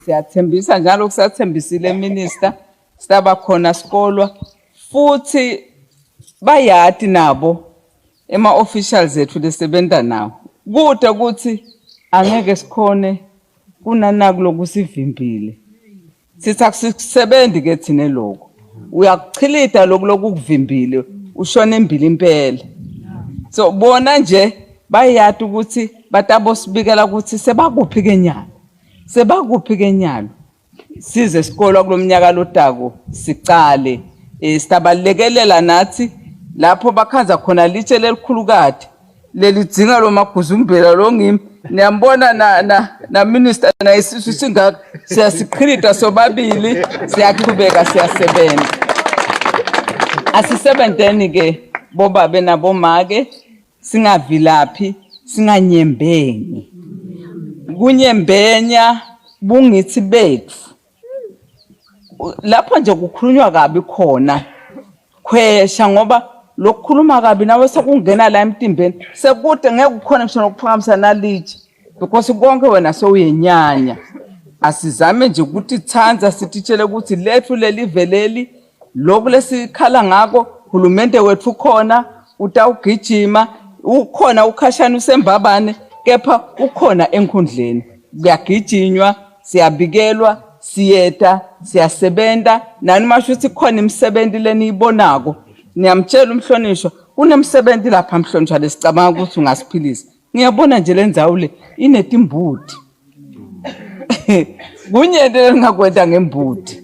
Siyathembisa njalo kusathembisile minister sitaba khona sikolwa futhi bayati nabo ema-officials ethu lesebenza nawo kude ukuthi angeke sikhone kunanaku lokusivimbile sithi akusisebenzi ke thine lokho uyakuchilida lokuvimbile ushona embili impela so bona nje bayati ukuthi batabosibikela ukuthi sebakuphi kenyalo size sikolwa kulomnyaka lotako sicale sitaballekelela nathi lapho bakhanza khona litshe lelikhulukade lelidzinga lo maguzumbela lo ngimi niyambona na minister na isisu singaka siyasiqhilida sobabili siyaqhubeka siyasebenza asisebenzeni ke bobabe nabomake singavilaphi singanyembeni kunyembenya bungithi bethu lapho nje kukhulunywa kabi khona khwesha ngoba lokukhuluma kabi nawe sekungena la emtimbeni sekude ngeke ukhona ngisho nokuphakamisa naliji because konke wena sowuyenyanya asizame nje ukuthi thanza sititshele ukuthi lethu leliveleli lokhu lesikhala ngako uhulumende wethu ukhona utawugijima ukhona ukhashana usembabane kepha ukhona enkhundleni kuyagijinywa siyabikelwa siyeta siyasebenza nani masho ukuthi khona imisebenzi leniyibonako niyamtshela umhlonishwa kunemsebenzi lapha mhlonishwa lesicabanga ukuthi ungasiphilisa ngiyabona nje lendzawo le inetimbuti kunyende ngakwenda ngembuti